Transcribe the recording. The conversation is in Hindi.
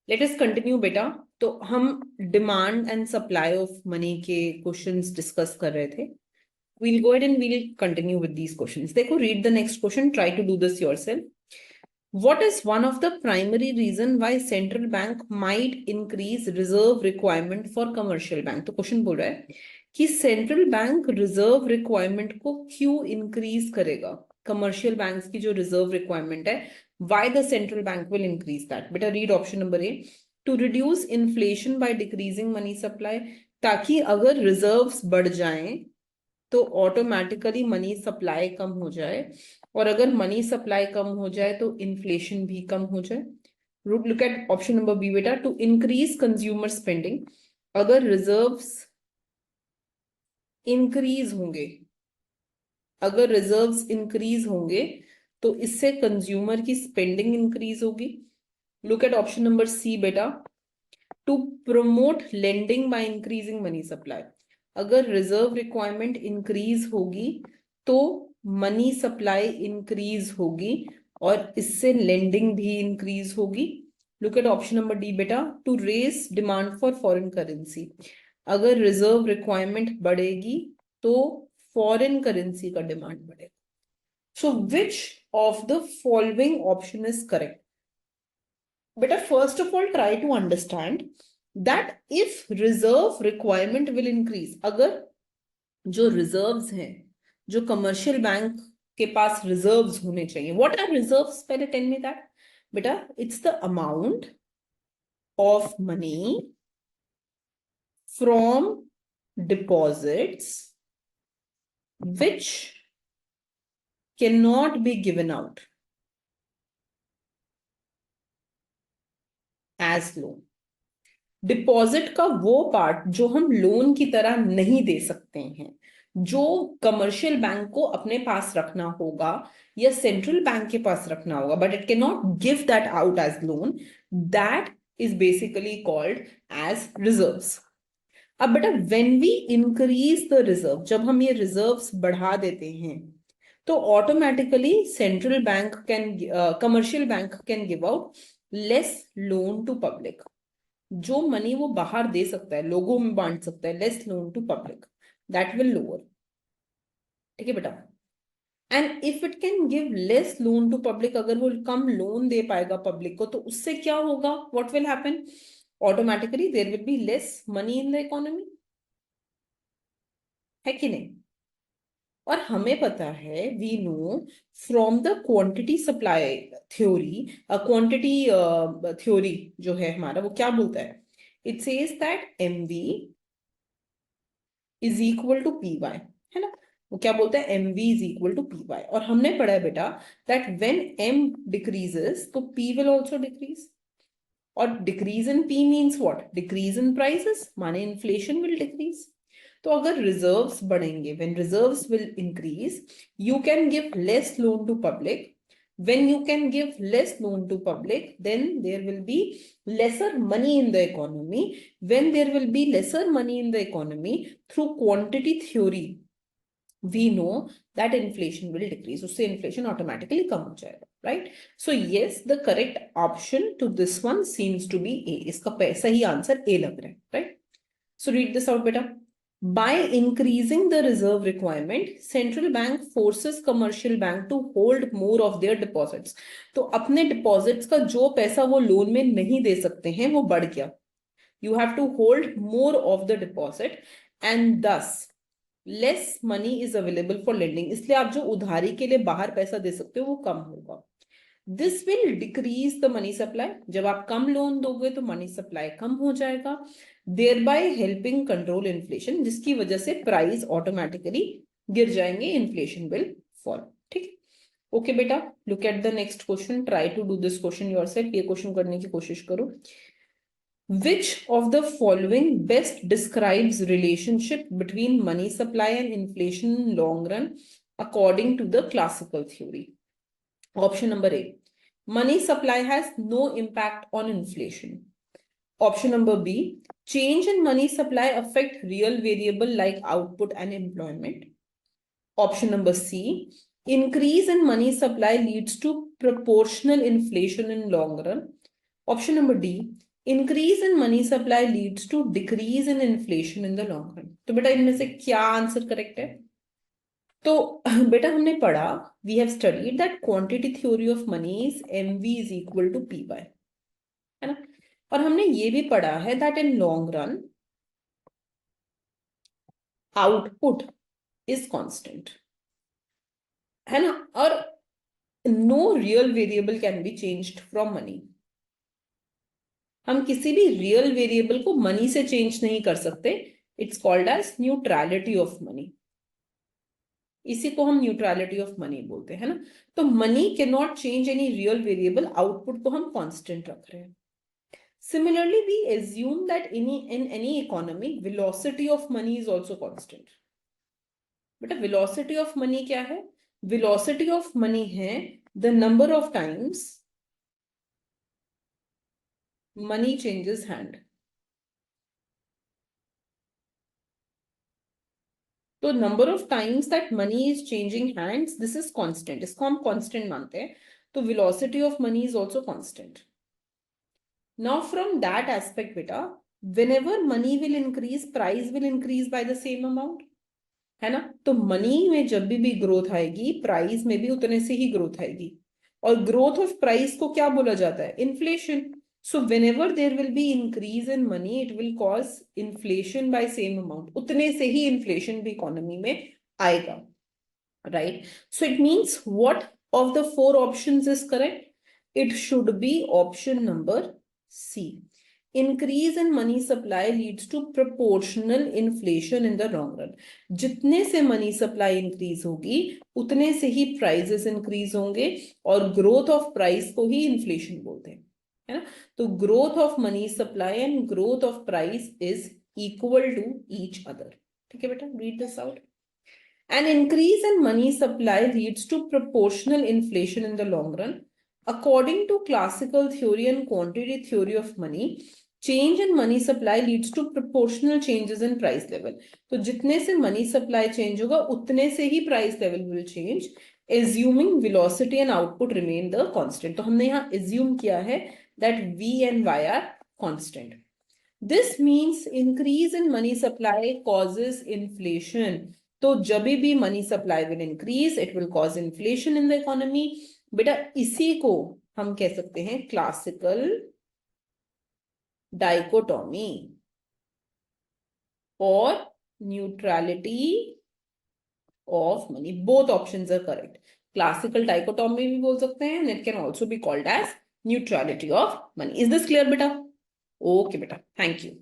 लेट अस कंटिन्यू बेटा। तो हम demand and supply of money के क्वेश्चंस डिस्कस कर रहे थे। we'll go ahead and we'll continue with these questions. देखो, read the next question, try to do this yourself. What is one of the primary reason why central bank might increase reserve requirement for commercial bank? तो क्वेश्चन बोल रहा है कि सेंट्रल बैंक रिजर्व रिक्वायरमेंट को क्यों इंक्रीज करेगा। कमर्शियल बैंक्स की जो रिजर्व रिक्वायरमेंट है, why the central bank will increase that? बेटा read option number A, to reduce inflation by decreasing money supply, ताकि अगर रिजर्व्स बढ़ जाएं तो ऑटोमेटिकली मनी सप्लाई कम हो जाए, और अगर मनी सप्लाई कम हो जाए तो इन्फ्लेशन भी कम हो जाए। Look at option number b बेटा, टू इंक्रीज कंज्यूमर स्पेंडिंग। अगर रिजर्व्स इंक्रीज होंगे, अगर रिजर्व्स इंक्रीज होंगे तो इससे कंज्यूमर की स्पेंडिंग इंक्रीज होगी। Look at option number c बेटा, to promote lending by increasing money supply. अगर रिजर्व रिक्वायरमेंट इंक्रीज होगी तो मनी सप्लाई इंक्रीज होगी और इससे लेंडिंग भी इंक्रीज होगी। Look at option number d बेटा, to raise demand for foreign currency. अगर रिजर्व रिक्वायरमेंट बढ़ेगी तो फॉरेन करेंसी का डिमांड बढ़ेगा। So which of the following option is correct? बेटा first of all try to understand that if reserve requirement will increase, अगर जो रिजर्व्स हैं, जो कमर्शियल बैंक के पास रिजर्व्स होने चाहिए, व्हाट आर रिजर्व्स? पहले टेल मी दैट बेटा। It's the amount of money from deposits which cannot be given out as loan। Deposit का वो पार्ट जो हम लोन की तरह नहीं दे सकते हैं, जो कमर्शियल बैंक को अपने पास रखना होगा या सेंट्रल बैंक के पास रखना होगा, but it can not give that out as loan, that is basically called as reserves. अब बेटा when we increase the reserve, जब हम ये रिजर्व्स बढ़ा देते हैं तो automatically central bank can, commercial bank can give out less loan to public. जो मनी वो बाहर दे सकता है, लोगों में बांट सकता है, less loan to public, that will lower. ठीक है बेटा। And if it can give less loan to public, अगर वो कम लोन दे पाएगा पब्लिक को, तो उससे क्या होगा? What will happen? Automatically there will be less money in the economy, है कि नहीं? और हमें पता है, we know from the quantity supply theory, quantity theory जो है हमारा, वो क्या बोलता है? It says that MV is equal to P Y, है ना? वो क्या बोलता है? M V is equal to P Y. और हमने पढ़ा है बेटा दैट व्हेन एम डिक्रीजेस तो पी विल ऑल्सो डिक्रीज। और decrease in P means what? Decrease in prices, माने इन्फ्लेशन विल डिक्रीज। तो अगर रिजर्व्स बढ़ेंगे, when reserves will increase, you can give less loan to public. when you can give less loan to public, then there will be lesser money in the economy. When there will be lesser money in the economy, through quantity theory we know that inflation will decrease, उससे inflation automatically कम हो जाएगा, right? So yes, the correct option to this one seems to be A. इसका सही आंसर A लग रहा है, right? So read this out बेटा। By increasing the reserve requirement, central bank forces commercial bank to hold more of their deposits. तो अपने deposits का जो पैसा वो लोन में नहीं दे सकते हैं वो बढ़ गया। You have to hold more of the deposit and thus less money is available for lending. इसलिए आप जो उधारी के लिए बाहर पैसा दे सकते हो वो कम होगा। This will decrease the money supply. जब आप कम लोन दोगे तो मनी सप्लाई कम हो जाएगा, thereby helping control inflation, जिसकी वजह से प्राइस ऑटोमेटिकली गिर जाएंगे, इन्फ्लेशन विल फॉल। ठीक, ओके बेटा। Look at the next question, try to do this question yourself. ये क्वेश्चन करने की कोशिश करो। Which of the following best describes relationship between money supply and inflation in long run according to the classical theory? Option number A, money supply has no impact on inflation. Option number B, change in money supply affect real variable like output and employment. Option number C, increase in money supply leads to proportional inflation in long run. Option number D, increase in money supply leads to decrease in inflation in the long run. तो बेटा इनमें से क्या आंसर करेक्ट है? तो बेटा हमने पढ़ा, we have studied that quantity theory of money is MV is equal to P by, है ना। और हमने ये भी पढ़ा है दैट in long run output is constant, है ना। और no real variable can be changed from money. हम किसी भी रियल वेरिएबल को मनी से चेंज नहीं कर सकते। It's called as neutrality of money. इसी को हम न्यूट्रलिटी ऑफ मनी बोलते हैं ना। तो money can not change any real variable, output को हम कांस्टेंट रख रहे हैं। Similarly, we assume that in any economy, velocity of money is also constant. बेटा velocity of money क्या है? Velocity of money है the number of times money changes hand. तो number of times that money is changing hands, this is constant. इसको हम constant मानते हैं। तो velocity of money is also constant. Now from that aspect, बेटा, whenever money will increase, price will increase by the same amount. है ना। तो मनी में जब भी ग्रोथ आएगी, प्राइस में भी उतने से ही ग्रोथ आएगी। और ग्रोथ ऑफ प्राइस को क्या बोला जाता है? Inflation. So whenever there will be increase in money, it will cause inflation by same amount. उतने से ही इन्फ्लेशन भी इकोनॉमी में आएगा, right. So it means what of the four options is correct? It should be option number C. Increase in money supply leads to proportional inflation in the long run. जितने से मनी सप्लाई इंक्रीज होगी, उतने से ही प्राइसेस इंक्रीज होंगे। और ग्रोथ ऑफ प्राइस को ही इन्फ्लेशन बोलते हैं, है ना। तो growth of money supply and growth of price is equal to each other. ठीक है बेटा, read this out. An increase in money supply leads to proportional inflation in the long run. According to classical theory and quantity theory of money, change in money supply leads to proportional changes in price level. तो जितने से money supply change होगा, उतने से ही price level will change, assuming velocity and output remain the constant. तो हमने यहाँ assume किया है that V and Y are constant. This means increase in money supply causes inflation. तो जब भी money supply will increase, it will cause inflation in the economy. बेटा इसी को हम कह सकते हैं क्लासिकल डाइकोटॉमी और neutrality of money. Both options are correct. Classical dichotomy भी बोल सकते हैं, it can also be called as neutrality of money. Is this clear बेटा? ओके बेटा, थैंक यू।